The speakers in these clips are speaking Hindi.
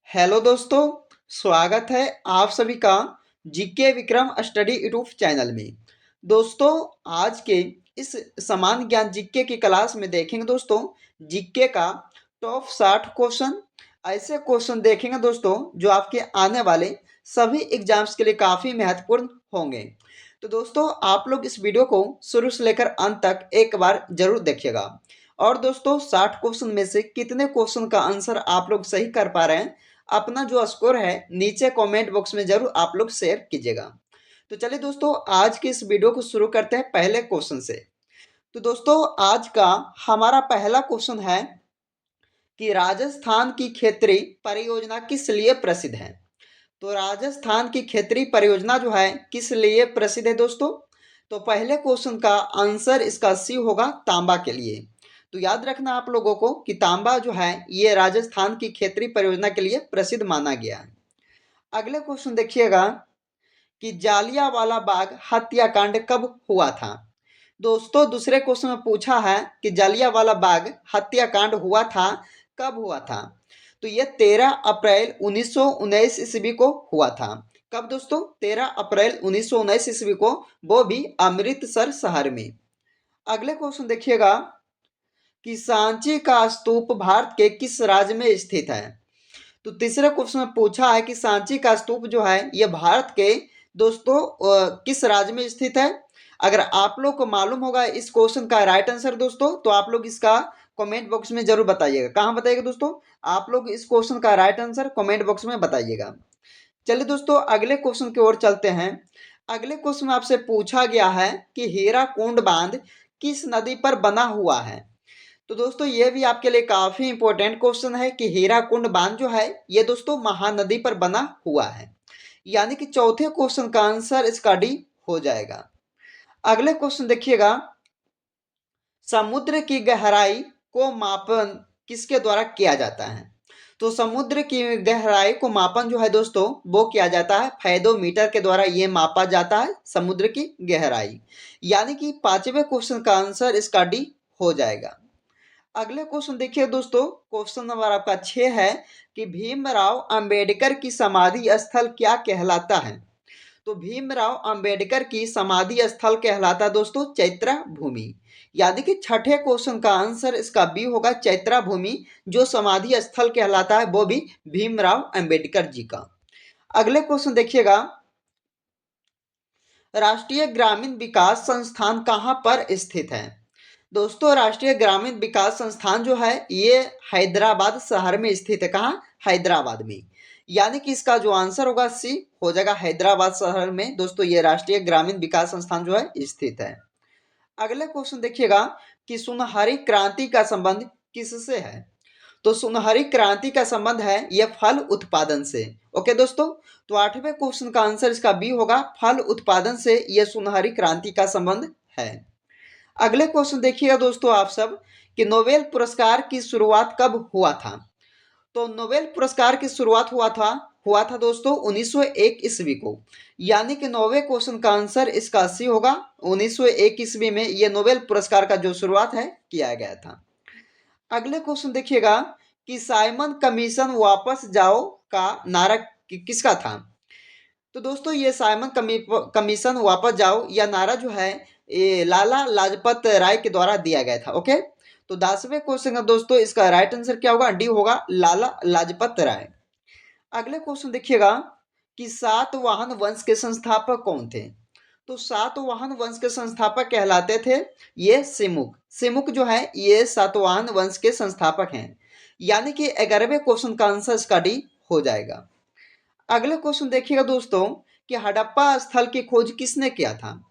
हेलो दोस्तों, स्वागत है आप सभी का GK Vikram study YouTube channel में। दोस्तों, आज के इस समान ज्ञान जीके की क्लास में देखेंगे दोस्तों जीके का टॉप 60 क्वेश्चन। ऐसे क्वेश्चन देखेंगे दोस्तों जो आपके आने वाले सभी एग्जाम्स के लिए काफ़ी महत्वपूर्ण होंगे। तो दोस्तों, आप लोग इस वीडियो को शुरू से लेकर अंत तक एक बार जरूर देखिएगा। और दोस्तों, 60 क्वेश्चन में से कितने क्वेश्चन का आंसर आप लोग सही कर पा रहे हैं, अपना जो स्कोर है नीचे कमेंट बॉक्स में जरूर आप लोग शेयर कीजिएगा। तो चलिए दोस्तों, आज की इस वीडियो को शुरू करते हैं पहले क्वेश्चन से। तो दोस्तों, आज का हमारा पहला क्वेश्चन है कि राजस्थान की खेतरी परियोजना किस लिए प्रसिद्ध है। तो राजस्थान की खेतरी परियोजना जो है किस लिए प्रसिद्ध है दोस्तों। तो पहले क्वेश्चन का आंसर इसका सी होगा, तांबा के लिए। तो याद रखना आप लोगों को कि तांबा जो है ये राजस्थान की खेतरी परियोजना के लिए प्रसिद्ध माना गया है। अगले क्वेश्चन देखिएगा कि जालियांवाला बाग हत्याकांड कब हुआ था। दोस्तों, दूसरे क्वेश्चन में पूछा है कि जालियांवाला बाग हत्याकांड हुआ था, कब हुआ था। तो ये 13 अप्रैल 1919 ईस्वी को हुआ था। कब दोस्तों? 13 अप्रैल 1919 ईस्वी को, वो भी अमृतसर शहर में। अगले क्वेश्चन देखिएगा कि सांची का स्तूप भारत के किस राज्य में स्थित है। तो तीसरे क्वेश्चन में पूछा है कि सांची का स्तूप जो है ये भारत के दोस्तों किस राज्य में स्थित है। अगर आप लोग को मालूम होगा इस क्वेश्चन का राइट आंसर दोस्तों, तो आप लोग इसका कमेंट बॉक्स में जरूर बताइएगा। कहाँ बताइएगा दोस्तों? आप लोग इस क्वेश्चन का राइट आंसर कमेंट बॉक्स में बताइएगा। चलिए दोस्तों, अगले क्वेश्चन की ओर चलते हैं। अगले क्वेश्चन में आपसे पूछा गया है कि हीराकुंड बांध किस नदी पर बना हुआ है। तो दोस्तों, ये भी आपके लिए काफी इंपॉर्टेंट क्वेश्चन है कि हीराकुंड बांध जो है ये दोस्तों महानदी पर बना हुआ है। यानी कि चौथे क्वेश्चन का आंसर इसका डी हो जाएगा। अगले क्वेश्चन देखिएगा, समुद्र की गहराई को मापन किसके द्वारा किया जाता है। तो समुद्र की गहराई को मापन जो है दोस्तों वो किया जाता है फैदोमीटर के द्वारा। ये मापा जाता है समुद्र की गहराई। यानी कि पांचवें क्वेश्चन का आंसर इसका डी हो जाएगा। अगले क्वेश्चन देखिए दोस्तों, क्वेश्चन नंबर आपका 6 है कि भीमराव अंबेडकर की समाधि स्थल क्या कहलाता है। तो भीमराव अंबेडकर की समाधि स्थल कहलाता दोस्तों चैत्रा भूमि। यानी कि छठे क्वेश्चन का आंसर इसका बी होगा, चैत्रा भूमि जो समाधि स्थल कहलाता है वो भी भीमराव अंबेडकर जी का। अगले क्वेश्चन देखिएगा, राष्ट्रीय ग्रामीण विकास संस्थान कहाँ पर स्थित है। दोस्तों, राष्ट्रीय ग्रामीण विकास संस्थान जो है ये हैदराबाद शहर में स्थित है। कहाँ? हैदराबाद में। यानी कि इसका जो आंसर होगा सी हो जाएगा, हैदराबाद शहर में दोस्तों ये राष्ट्रीय ग्रामीण विकास संस्थान जो है स्थित है। अगले क्वेश्चन देखिएगा कि सुनहरी क्रांति का संबंध किससे है। तो सुनहरी क्रांति का संबंध है यह फल उत्पादन से। ओके दोस्तों, तो आठवें क्वेश्चन का आंसर इसका बी होगा, फल उत्पादन से यह सुनहरी क्रांति का संबंध है। अगले क्वेश्चन देखिएगा दोस्तों आप सब कि नोबेल पुरस्कार की शुरुआत कब हुआ था। तो नोबेल पुरस्कार की शुरुआत हुआ था दोस्तों 1901 ईस्वी को। यानी कि 9वें क्वेश्चन का आंसर इसका सी होगा, 1901 ईस्वी में यह नोबेल पुरस्कार का जो शुरुआत है किया गया था। अगले क्वेश्चन देखिएगा कि साइमन कमीशन वापस जाओ का नारा किसका था। तो दोस्तों, ये साइमन कमीशन वापस जाओ या नारा जो है ये लाला लाजपत राय के द्वारा दिया गया था। ओके, तो 10वें क्वेश्चन का दोस्तों इसका राइट आंसर क्या होगा, डी होगा, लाला लाजपत राय। अगले क्वेश्चन देखिएगा कि सातवाहन वंश के संस्थापक कौन थे। तो सातवाहन वंश के संस्थापक कहलाते थे ये सिमुक। सिमुक जो है ये सातवाहन वंश के संस्थापक हैं। यानी कि 11वें क्वेश्चन का आंसर इसका डी हो जाएगा। अगले क्वेश्चन देखिएगा दोस्तों कि हड़प्पा स्थल की खोज किसने किया था।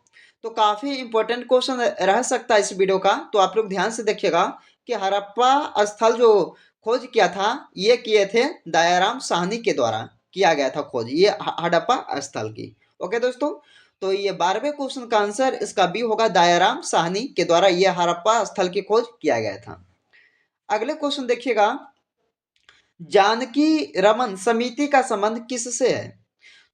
तो काफी इंपॉर्टेंट क्वेश्चन रह सकता है इस वीडियो का, तो आप लोग ध्यान से देखिएगा कि हड़प्पा स्थल जो खोज किया था ये किए थे दयाराम साहनी के द्वारा किया गया था खोज ये हड़प्पा स्थल की। ओके दोस्तों, तो ये 12वें क्वेश्चन का आंसर इसका बी होगा, दयाराम साहनी के द्वारा ये हड़प्पा स्थल की खोज किया गया था। अगले क्वेश्चन देखिएगा, जानकी रमन समिति का संबंध किससे है।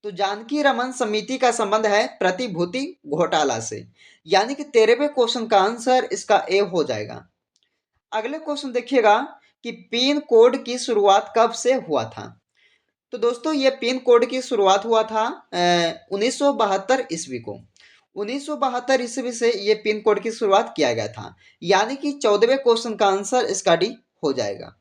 तो जानकी रमन समिति का संबंध है प्रतिभूति घोटाला से। यानी कि 13वें क्वेश्चन का आंसर इसका ए हो जाएगा। अगले क्वेश्चन देखिएगा कि पिन कोड की शुरुआत कब से हुआ था। तो दोस्तों ये पिन कोड की शुरुआत हुआ था 1972 ईस्वी को। 1972 ईस्वी से ये पिन कोड की शुरुआत किया गया था, यानी कि 14वें क्वेश्चन का आंसर इसका डी हो जाएगा।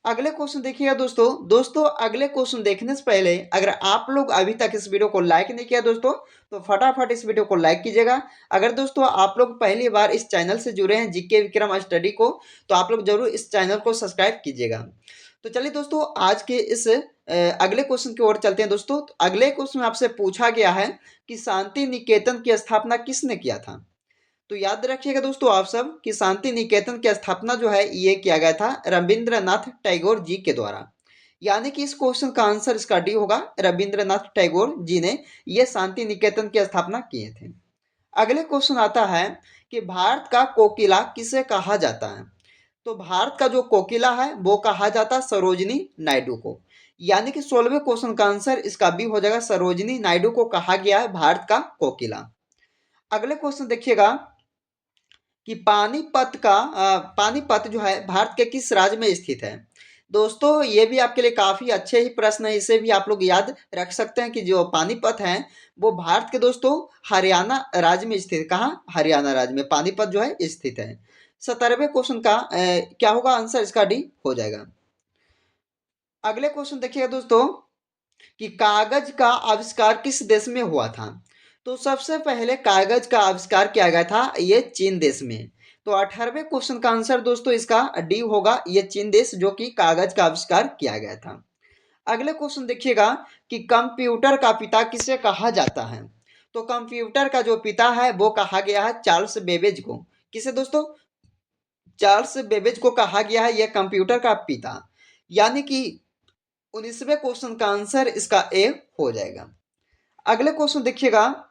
अगले क्वेश्चन देखिएगा दोस्तों। दोस्तों अगले क्वेश्चन देखने से पहले अगर आप लोग अभी तक इस वीडियो को लाइक नहीं किया दोस्तों, तो फटाफट इस वीडियो को लाइक कीजिएगा। अगर दोस्तों आप लोग पहली बार इस चैनल से जुड़े हैं जीके विक्रम स्टडी को, तो आप लोग जरूर इस चैनल को सब्सक्राइब कीजिएगा। तो चलिए दोस्तों आज के इस अगले क्वेश्चन की ओर चलते हैं दोस्तों। तो अगले क्वेश्चन में आपसे पूछा गया है कि शांति निकेतन की स्थापना किसने किया था। तो याद रखिएगा दोस्तों आप सब कि शांति निकेतन की स्थापना जो है ये किया गया था रविंद्रनाथ टैगोर जी के द्वारा। यानी कि इस क्वेश्चन का आंसर इसका डी होगा, रविंद्रनाथ टैगोर जी ने ये शांति निकेतन की स्थापना किए थे। अगले क्वेश्चन आता है कि भारत का कोकिला किसे कहा जाता है। तो भारत का जो कोकिला है वो कहा जाता है सरोजिनी नायडू को। यानी कि 16वें क्वेश्चन का आंसर इसका बी हो जाएगा, सरोजिनी नायडू को कहा गया है भारत का कोकिला। अगले क्वेश्चन देखिएगा कि पानीपत जो है भारत के किस राज्य में स्थित है। दोस्तों ये भी आपके लिए काफी अच्छे ही प्रश्न है, इसे भी आप लोग याद रख सकते हैं कि जो पानीपत है वो भारत के दोस्तों हरियाणा राज्य में स्थित है। कहाँ? हरियाणा राज्य में पानीपत जो है स्थित है। 17वें क्वेश्चन का क्या होगा आंसर इसका डी हो जाएगा। अगले क्वेश्चन देखिएगा दोस्तों कि कागज का आविष्कार किस देश में हुआ था। तो सबसे पहले कागज का आविष्कार किया गया था ये चीन देश में। तो 18वें क्वेश्चन का आंसर दोस्तों इसका डी होगा, ये चीन देश जो कि कागज का आविष्कार किया गया था। अगले क्वेश्चन देखिएगा कि कंप्यूटर का पिता किसे कहा जाता है। तो कंप्यूटर का जो पिता है वो कहा गया है चार्ल्स बेबेज को। किसे दोस्तों? चार्ल्स बेबेज को कहा गया है यह कंप्यूटर का पिता। यानी कि 19वें क्वेश्चन का आंसर इसका ए हो जाएगा। अगले क्वेश्चन देखिएगा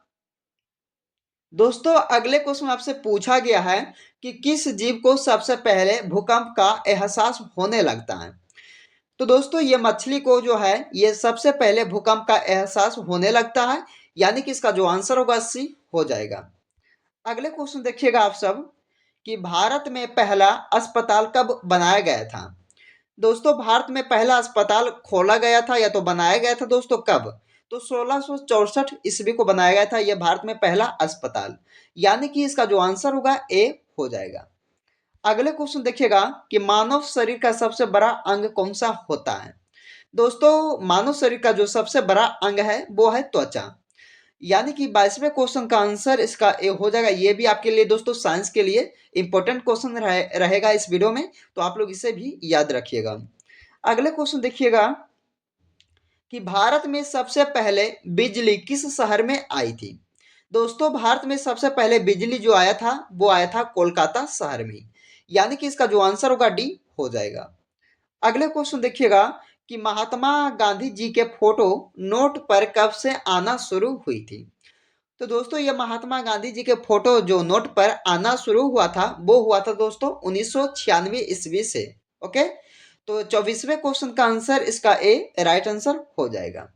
दोस्तों। अगले क्वेश्चन आपसे पूछा गया है कि किस जीव को सबसे पहले भूकंप का एहसास होने लगता है। तो दोस्तों ये मछली को जो है ये सबसे पहले भूकंप का एहसास होने लगता है, यानी कि इसका जो आंसर होगा सी हो जाएगा। अगले क्वेश्चन देखिएगा आप सब कि भारत में पहला अस्पताल कब बनाया गया था। दोस्तों भारत में पहला अस्पताल खोला गया था या तो बनाया गया था दोस्तों कब। तो 1664 ईस्वी को बनाया गया था यह भारत में पहला अस्पताल, यानी कि इसका जो आंसर होगा ए हो जाएगा। अगले क्वेश्चन देखिएगा कि मानव शरीर का सबसे बड़ा अंग कौन सा होता है। दोस्तों मानव शरीर का जो सबसे बड़ा अंग है वो है त्वचा। यानी कि 22वें क्वेश्चन का आंसर इसका ए हो जाएगा। ये भी आपके लिए दोस्तों साइंस के लिए इंपॉर्टेंट क्वेश्चन रहेगा इस वीडियो में, तो आप लोग इसे भी याद रखिएगा। अगले क्वेश्चन देखिएगा कि भारत में सबसे पहले बिजली किस शहर में आई थी। दोस्तों भारत में सबसे पहले बिजली जो आया था वो आया था कोलकाता शहर में, यानी कि इसका जो आंसर होगा डी हो जाएगा। अगले क्वेश्चन देखिएगा कि महात्मा गांधी जी के फोटो नोट पर कब से आना शुरू हुई थी। तो दोस्तों ये महात्मा गांधी जी के फोटो जो नोट पर आना शुरू हुआ था वो हुआ था दोस्तों 1996 ईस्वी से। ओके, तो 24वें क्वेश्चन का आंसर इसका ए राइट आंसर हो जाएगा।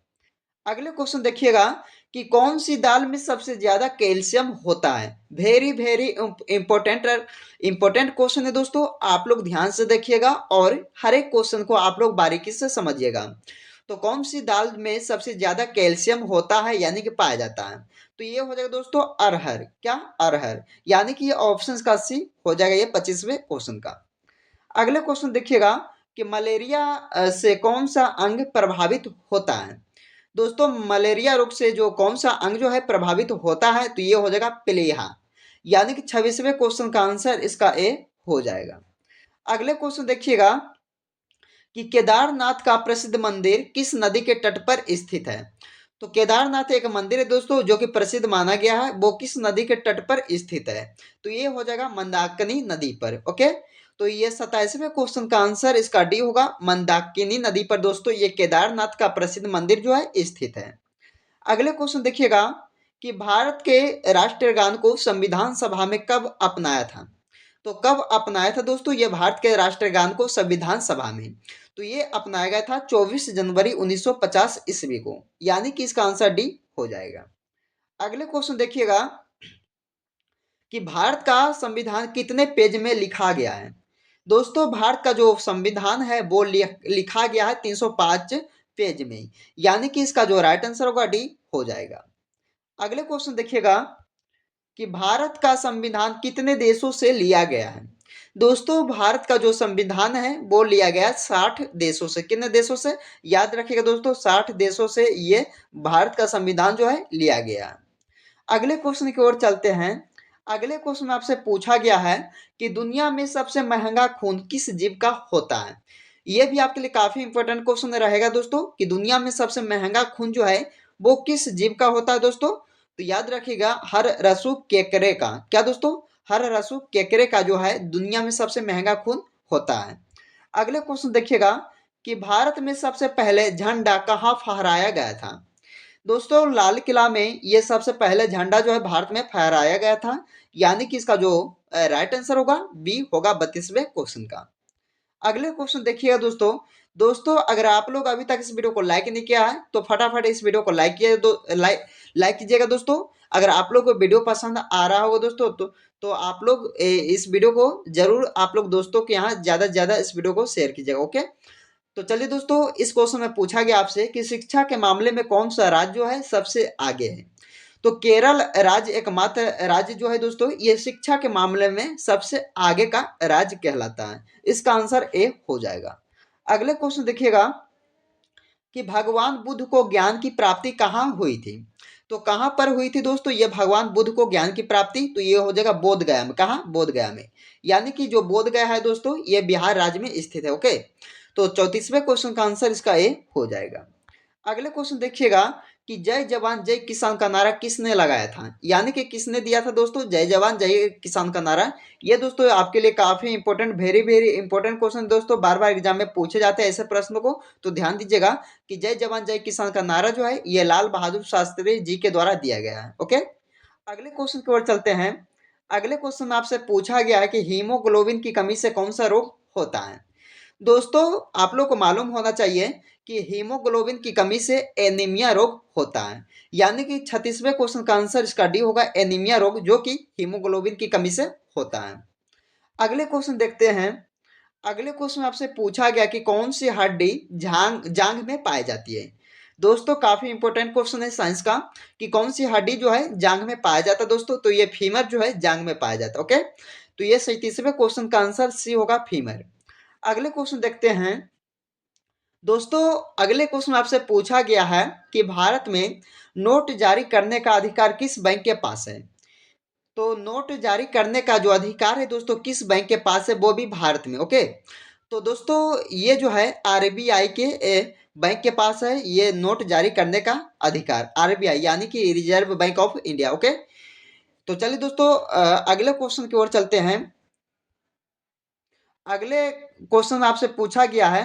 अगले क्वेश्चन देखिएगा कि कौन सी दाल में सबसे ज्यादा कैल्शियम होता है। Very very important important question है दोस्तों, आप लोग ध्यान से देखिएगा और हर एक क्वेश्चन को आप लोग बारीकी से समझिएगा। तो कौन सी दाल में सबसे ज्यादा कैल्शियम होता है यानी कि पाया जाता है। तो ये हो जाएगा दोस्तों अरहर। क्या? अरहर। यानी कि ये ऑप्शन का सी हो जाएगा ये 25वें क्वेश्चन का। अगले क्वेश्चन देखिएगा कि मलेरिया से कौन सा अंग प्रभावित होता है। दोस्तों मलेरिया रोग से जो कौन सा अंग जो है प्रभावित होता है, तो ये हो जाएगा प्लीहा। यानी कि 26वें क्वेश्चन का आंसर इसका ए हो जाएगा। अगले क्वेश्चन देखिएगा कि केदारनाथ का प्रसिद्ध मंदिर किस नदी के तट पर स्थित है। तो केदारनाथ एक मंदिर है दोस्तों जो कि प्रसिद्ध माना गया है, वो किस नदी के तट पर स्थित है। तो ये हो जाएगा मंदाकिनी नदी पर। ओके, तो ये 27वें क्वेश्चन का आंसर इसका डी होगा, मंदाकिनी नदी पर दोस्तों ये केदारनाथ का प्रसिद्ध मंदिर जो है स्थित है। अगले क्वेश्चन देखिएगा कि भारत के राष्ट्रीय गान को संविधान सभा में कब अपनाया था। तो कब अपनाया था दोस्तों ये भारत के राष्ट्रीय गान को संविधान सभा में। तो ये अपनाया गया था 24 जनवरी 1950 ईस्वी को, यानी कि इसका आंसर डी हो जाएगा। अगले क्वेश्चन देखिएगा कि भारत का संविधान कितने पेज में लिखा गया है। दोस्तों भारत का जो संविधान है वो लिखा गया है 305 फेज में, यानी कि इसका जो राइट आंसर होगा डी हो जाएगा। अगले क्वेश्चन देखिएगा कि भारत का संविधान कितने देशों से लिया गया है। दोस्तों भारत का जो संविधान है वो लिया गया 60 देशों से। कितने देशों से, याद रखिएगा दोस्तों, 60 देशों से ये भारत का संविधान जो है लिया गया है। अगले क्वेश्चन की ओर चलते हैं। अगले क्वेश्चन में आपसे पूछा गया है कि दुनिया में सबसे महंगा खून किस जीव का होता है। ये भी आपके लिए काफी इंपॉर्टेंट क्वेश्चन रहेगा दोस्तों कि दुनिया में सबसे महंगा खून जो है वो किस जीव का होता है दोस्तों। तो याद रखिएगा हर रसू केकरे का, क्या दोस्तों, हर रसू केकरे का जो है दुनिया में सबसे महंगा खून होता है। अगले क्वेश्चन देखिएगा कि भारत में सबसे पहले झंडा कहाँ फहराया गया था। दोस्तों लाल किला में ये सबसे पहले झंडा जो है भारत में फहराया गया था, यानी कि इसका जो राइट आंसर होगा बी होगा 32वें क्वेश्चन का। अगले क्वेश्चन देखिएगा दोस्तों। दोस्तों अगर आप लोग अभी तक इस वीडियो को लाइक नहीं किया है तो फटाफट इस वीडियो को लाइक किया लाइक कीजिएगा दोस्तों। अगर आप लोग को वीडियो पसंद आ रहा होगा दोस्तों तो आप लोग इस वीडियो को जरूर आप लोग दोस्तों के यहाँ ज्यादा से ज्यादा इस वीडियो को शेयर कीजिएगा। ओके, तो चलिए दोस्तों इस क्वेश्चन में पूछा गया आपसे कि शिक्षा के मामले में कौन सा राज्य जो है सबसे आगे है। तो केरल राज्य एकमात्र राज्य जो है दोस्तों ये शिक्षा के मामले में सबसे आगे का राज्य कहलाता है। इसका आंसर ए हो जाएगा। अगले क्वेश्चन देखिएगा कि भगवान बुद्ध को ज्ञान की प्राप्ति कहाँ हुई थी। तो कहाँ पर हुई थी दोस्तों ये भगवान बुद्ध को ज्ञान की प्राप्ति, तो ये हो जाएगा बोध गया में। कहाँ, बोध गया में, यानी कि जो बोध गया है दोस्तों ये बिहार राज्य में स्थित है। ओके, तो 34वें क्वेश्चन का आंसर इसका ए हो जाएगा। अगले क्वेश्चन देखिएगा कि जय जवान जय किसान का नारा किसने लगाया था, यानी कि किसने दिया था दोस्तों जय जवान जय किसान का नारा। ये दोस्तों आपके लिए काफी important, very very important question दोस्तों, बार बार एग्जाम में पूछे जाते हैं ऐसे प्रश्नों को, तो ध्यान दीजिएगा कि जय जवान जय किसान का नारा जो है ये लाल बहादुर शास्त्री जी के द्वारा दिया गया है। ओके, अगले क्वेश्चन की ओर चलते हैं। अगले क्वेश्चन में आपसे पूछा गया है कि हीमोग्लोबिन की कमी से कौन सा रोग होता है। दोस्तों आप लोग को मालूम होना चाहिए कि हीमोग्लोबिन की कमी से एनीमिया रोग होता है, यानी कि 36वें क्वेश्चन का आंसर इसका डी होगा, एनीमिया रोग जो कि हीमोग्लोबिन की कमी से होता है। अगले क्वेश्चन देखते हैं। अगले क्वेश्चन में आपसे पूछा गया कि कौन सी हड्डी जांघ में पाई जाती है। दोस्तों काफी इंपॉर्टेंट क्वेश्चन है साइंस का कि कौन सी हड्डी जो है जांघ में पाया जाता है दोस्तों, तो ये फीमर जो है जांघ में पाया जाता है। ओके, तो ये 37वें क्वेश्चन का आंसर सी होगा, फीमर। अगले क्वेश्चन देखते हैं। दोस्तों अगले क्वेश्चन में आपसे पूछा गया है कि भारत में नोट जारी करने का अधिकार किस बैंक के पास है। तो नोट जारी करने का जो अधिकार है दोस्तों किस बैंक के पास है, वो भी भारत में। ओके, तो दोस्तों ये जो है आरबीआई के बैंक के पास है ये नोट जारी करने का अधिकार, आरबीआई यानी कि reserve bank of India. Okay, तो चलिए दोस्तों अगले क्वेश्चन की ओर चलते हैं। अगले क्वेश्चन में आपसे पूछा गया है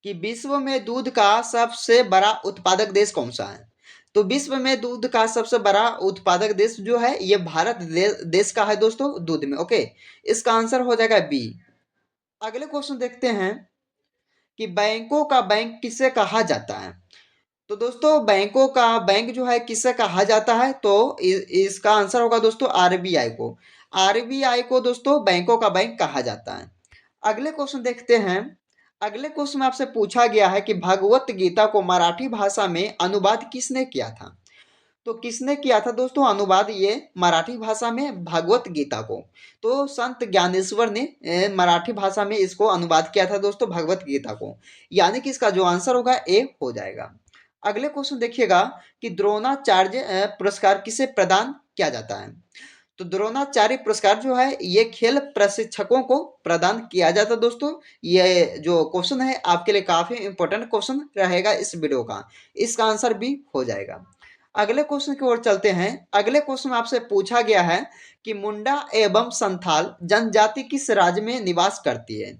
कि विश्व में दूध का सबसे बड़ा उत्पादक देश कौन सा है। तो विश्व में दूध का सबसे बड़ा उत्पादक देश जो है ये भारत देश का है दोस्तों, दूध में। ओके, इसका आंसर हो जाएगा बी। अगले क्वेश्चन देखते हैं कि बैंकों का बैंक किसे कहा जाता है। तो दोस्तों बैंकों का बैंक जो है किसे कहा जाता है, तो इसका आंसर होगा दोस्तों आरबीआई को। आरबीआई को दोस्तों बैंकों का बैंक कहा जाता है। अगले क्वेश्चन देखते हैं। अगले क्वेश्चन में आपसे पूछा गया है कि भगवत गीता को मराठी भाषा में अनुवाद किसने किया था। तो किसने किया था दोस्तों अनुवाद ये मराठी भाषा में भगवत गीता को। तो संत ज्ञानेश्वर ने मराठी भाषा में इसको अनुवाद किया था दोस्तों भगवत गीता को, यानी कि इसका जो आंसर होगा ए हो जाएगा। अगले क्वेश्चन देखिएगा कि द्रोणाचार्य पुरस्कार किसे प्रदान किया जाता है। तो द्रोणाचार्य पुरस्कार जो है ये खेल प्रशिक्षकों को प्रदान किया जाता है दोस्तों। ये जो क्वेश्चन है आपके लिए काफी इंपॉर्टेंट क्वेश्चन रहेगा इस वीडियो का, इसका आंसर भी हो जाएगा। अगले क्वेश्चन की ओर चलते हैं। अगले क्वेश्चन में आपसे पूछा गया है कि मुंडा एवं संथाल जनजाति किस राज्य में निवास करती है।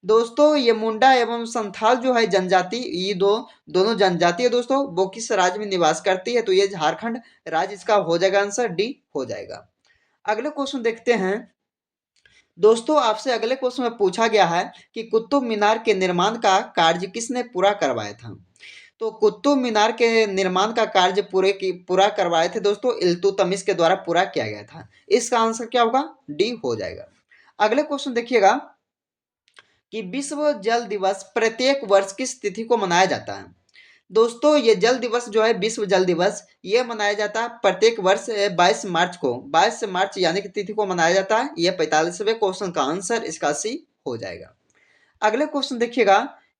दोस्तों ये मुंडा एवं संथाल जो है जनजाति, ये दोनों जनजाति है दोस्तों, वो किस राज्य में निवास करती है, तो ये झारखंड राज्य इसका हो जाएगा, आंसर डी हो जाएगा। अगले क्वेश्चन देखते हैं। दोस्तों आपसे अगले क्वेश्चन में पूछा गया है कि कुतुब मीनार के निर्माण का कार्य किसने पूरा करवाया था। तो कुतुब मीनार के निर्माण का कार्य पूरा करवाए थे दोस्तों इल्तुतमिश के द्वारा पूरा किया गया था। इसका आंसर क्या होगा, डी हो जाएगा। अगले क्वेश्चन देखिएगा कि विश्व जल दिवस प्रत्येक वर्ष किस तिथि को मनाया जाता है? दोस्तों ये जल दिवस जो है, विश्व जल दिवस, ये मनाया जाता है प्रत्येक वर्ष 22 मार्च को, 22 मार्च यानी कि तिथि को मनाया जाता है। ये 45वें क्वेश्चन का आंसर इसका सी हो जाएगा। अगले क्वेश्चन देखिएगा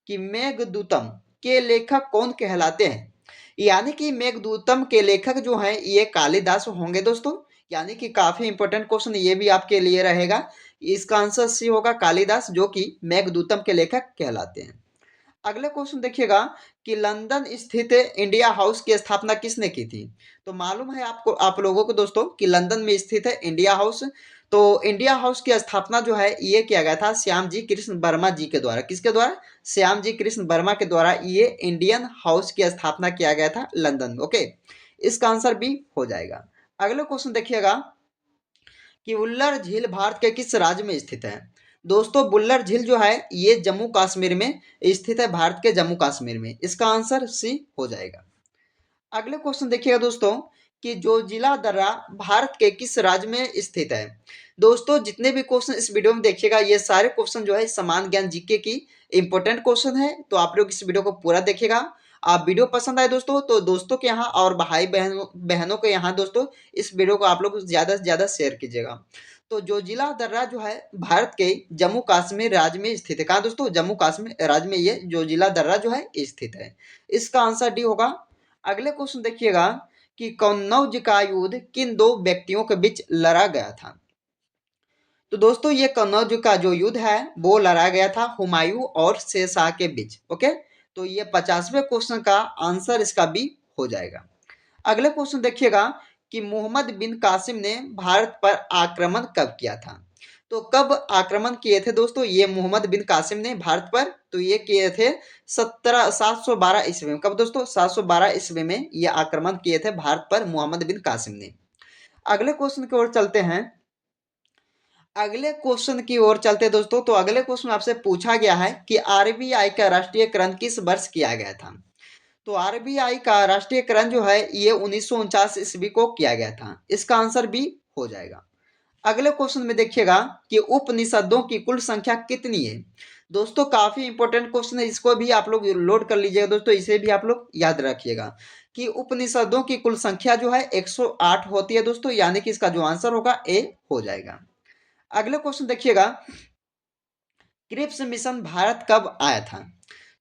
कि मेघदूतम के लेखक कौन कहलाते हैं? यानी कि मेघदूतम के लेखक जो हैं ये कालिदास होंगे दोस्तों। यानी कि काफी इंपॉर्टेंट क्वेश्चन ये भी आपके लिए रहेगा। इसका आंसर सी होगा कालिदास, जो कि मेघदूतम के लेखक कहलाते हैं। अगले क्वेश्चन देखिएगा कि लंदन स्थित इंडिया हाउस की स्थापना किसने की थी? तो मालूम है आपको, आप लोगों को दोस्तों, कि लंदन में स्थित है इंडिया हाउस। तो इंडिया हाउस की स्थापना जो है ये किया गया था श्याम जी कृष्ण वर्मा जी के द्वारा। किसके द्वारा? श्याम जी कृष्ण वर्मा के द्वारा ये इंडियन हाउस की स्थापना किया गया था लंदन में। ओके, इसका आंसर बी हो जाएगा। अगले क्वेश्चन देखिएगा कि उल्लर झील भारत के किस राज्य में स्थित है? दोस्तों बुल्लर झील जो है ये जम्मू कश्मीर में स्थित है, भारत के जम्मू कश्मीर में। इसका आंसर सी हो जाएगा। अगले क्वेश्चन देखिएगा दोस्तों कि जोजिला दर्रा भारत के किस राज्य में स्थित है? दोस्तों जितने भी क्वेश्चन इस वीडियो में देखिएगा ये सारे क्वेश्चन जो है समान ज्ञान जीके की इंपॉर्टेंट क्वेश्चन है। तो आप लोग इस वीडियो को पूरा देखिएगा। आप वीडियो पसंद आए दोस्तों तो दोस्तों के यहाँ और भाई बहनों बहनों के यहाँ दोस्तों इस वीडियो को आप लोग ज़्यादा से ज़्यादा शेयर कीजिएगा। तो जोजिला दर्रा जो है भारत के जम्मू कश्मीर राज्य में स्थित है। कहाँ दोस्तों? जम्मू कश्मीर राज्य में ये जोजिला दर्रा जो है स्थित है। इसका आंसर डी होगा। अगले क्वेश्चन देखिएगा कि कन्नौज का युद्ध किन दो व्यक्तियों के बीच लड़ा गया था? तो दोस्तों ये कन्नौज का जो युद्ध है वो लड़ा गया था हुमायूं और शेरशाह के बीच। ओके, तो ये 50वें क्वेश्चन का आंसर इसका बी हो जाएगा। अगले क्वेश्चन देखिएगा कि मोहम्मद बिन कासिम ने भारत पर आक्रमण कब किया था? तो कब आक्रमण किए थे दोस्तों ये मोहम्मद बिन कासिम ने भारत पर? तो ये किए थे 712 ईस्वी में। कब दोस्तों? 712 ईस्वी में ये आक्रमण किए थे भारत पर मोहम्मद बिन कासिम ने। अगले क्वेश्चन की ओर चलते हैं। अगले क्वेश्चन की ओर चलते हैं दोस्तों। तो अगले क्वेश्चन आपसे पूछा गया है कि आरबीआई का राष्ट्रीयकरण किस वर्ष किया गया था? तो आरबीआई का राष्ट्रीयकरण जो है ये 1949 ईस्वी को किया गया था। इसका आंसर बी हो जाएगा। अगले क्वेश्चन में देखिएगा कि उपनिषदों की कुल संख्या कितनी है? दोस्तों काफी इंपॉर्टेंट क्वेश्चन है, इसको भी आप लोग लोड कर लीजिएगा दोस्तों। इसे भी आप लोग याद रखिएगा कि उपनिषदों की कुल संख्या जो है 108 होती है दोस्तों। यानी कि इसका जो आंसर होगा ए हो जाएगा। अगले क्वेश्चन देखिएगा क्रिप्स मिशन भारत कब आया था?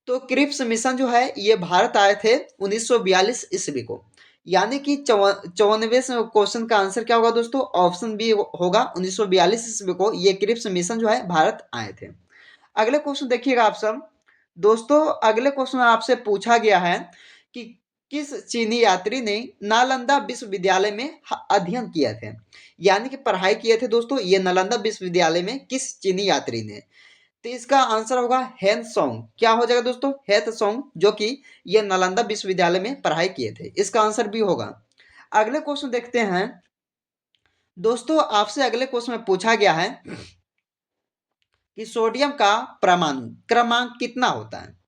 तो क्रिप्स मिशन जो है ये भारत आए थे 1942 ईस्वी को। यानी कि 54वें क्वेश्चन का आंसर क्या होगा दोस्तों? ऑप्शन बी होगा। 1942 ईस्वी को ये क्रिप्स मिशन जो है भारत आए थे। अगले क्वेश्चन देखिएगा आप सब दोस्तों। अगले क्वेश्चन में आपसे पूछा गया है कि किस चीनी यात्री ने नालंदा विश्वविद्यालय में अध्ययन किए थे? यानी कि पढ़ाई किए थे दोस्तों ये नालंदा विश्वविद्यालय में किस चीनी यात्री ने? तो इसका आंसर होगा हेन सोंग। क्या हो जाएगा दोस्तों? हेत सोंग, जो कि ये नालंदा विश्वविद्यालय में पढ़ाई किए थे। इसका आंसर भी होगा। अगले क्वेश्चन देखते हैं दोस्तों। आपसे अगले क्वेश्चन में पूछा गया है कि सोडियम का परमाणु क्रमांक कितना होता है?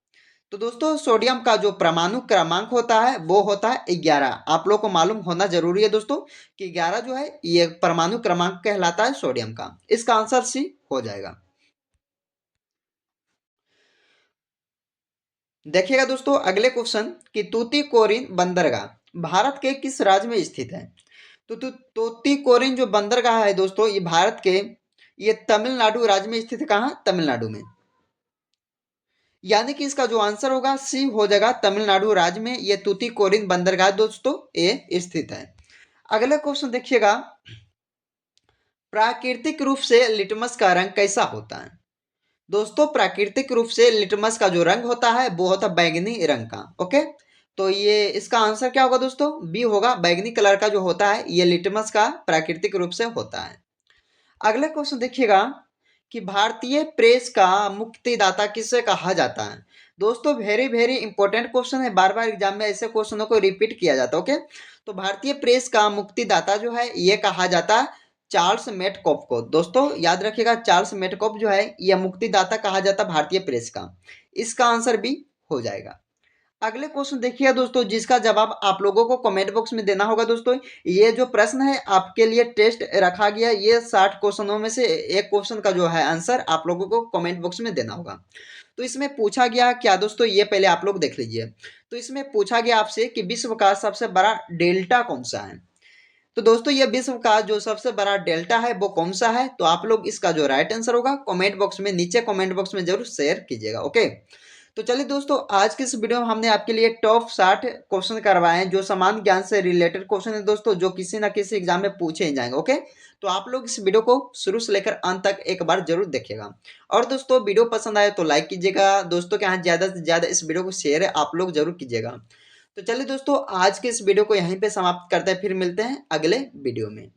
तो दोस्तों सोडियम का जो परमाणु क्रमांक होता है वो होता है 11। आप लोग को मालूम होना जरूरी है दोस्तों कि 11 जो है ये परमाणु क्रमांक कहलाता है सोडियम का। इसका आंसर सी हो जाएगा। देखिएगा दोस्तों अगले क्वेश्चन कि तूतीकोरिन बंदरगाह भारत के किस राज्य में स्थित है? तो तूतीकोरिन जो बंदरगाह है दोस्तों ये भारत के ये तमिलनाडु राज्य में स्थित है। कहाँ? तमिलनाडु में। यानी कि इसका जो आंसर होगा सी हो जाएगा। तमिलनाडु राज्य में ये तूतीकोरिन बंदरगाह दोस्तों ये स्थित है। अगला क्वेश्चन देखिएगा प्राकृतिक रूप से लिटमस का रंग कैसा होता है? दोस्तों प्राकृतिक रूप से लिटमस का जो रंग होता है वो होता है बैंगनी रंग का। ओके, तो ये इसका आंसर क्या होगा दोस्तों? बी होगा। बैंगनी कलर का जो होता है ये लिटमस का प्राकृतिक रूप से होता है। अगले क्वेश्चन देखिएगा कि भारतीय प्रेस का मुक्तिदाता किसे कहा जाता है? दोस्तों वेरी वेरी इंपॉर्टेंट क्वेश्चन है, बार बार एग्जाम में ऐसे क्वेश्चनों को रिपीट किया जाता है। ओके, तो भारतीय प्रेस का मुक्तिदाता जो है ये कहा जाता है चार्ल्स मेटकॉफ को। दोस्तों याद रखिएगा चार्ल्स मेटकॉफ जो है यह मुक्तिदाता कहा जाता है भारतीय प्रेस का। इसका आंसर भी हो जाएगा। अगले क्वेश्चन देखिए दोस्तों, जिसका जवाब आप लोगों को कमेंट बॉक्स में देना होगा दोस्तों। ये जो प्रश्न है आपके लिए टेस्ट रखा गया, ये 60 क्वेश्चनों में से एक क्वेश्चन का जो है आंसर आप लोगों को कमेंट बॉक्स में देना होगा। तो इसमें पूछा गया क्या दोस्तों, ये पहले आप लोग देख लीजिए। तो इसमें पूछा गया आपसे कि विश्व का सबसे बड़ा डेल्टा कौन सा है। तो दोस्तों ये विश्व का जो सबसे बड़ा डेल्टा है वो कौन सा है, तो आप लोग इसका जो राइट आंसर होगा कमेंट बॉक्स में, नीचे कमेंट बॉक्स में जरूर शेयर कीजिएगा। ओके, तो चलिए दोस्तों, आज की इस वीडियो में हमने आपके लिए टॉप 60 क्वेश्चन करवाए हैं जो समान ज्ञान से रिलेटेड क्वेश्चन है दोस्तों, जो किसी ना किसी एग्जाम में पूछे ही जाएंगे। ओके, तो आप लोग इस वीडियो को शुरू से लेकर अंत तक एक बार जरूर देखिएगा। और दोस्तों वीडियो पसंद आए तो लाइक कीजिएगा, दोस्तों के यहाँ ज्यादा से ज्यादा इस वीडियो को शेयर आप लोग जरूर कीजिएगा। तो चलिए दोस्तों, आज के इस वीडियो को यहीं पे समाप्त करते हैं, फिर मिलते हैं अगले वीडियो में।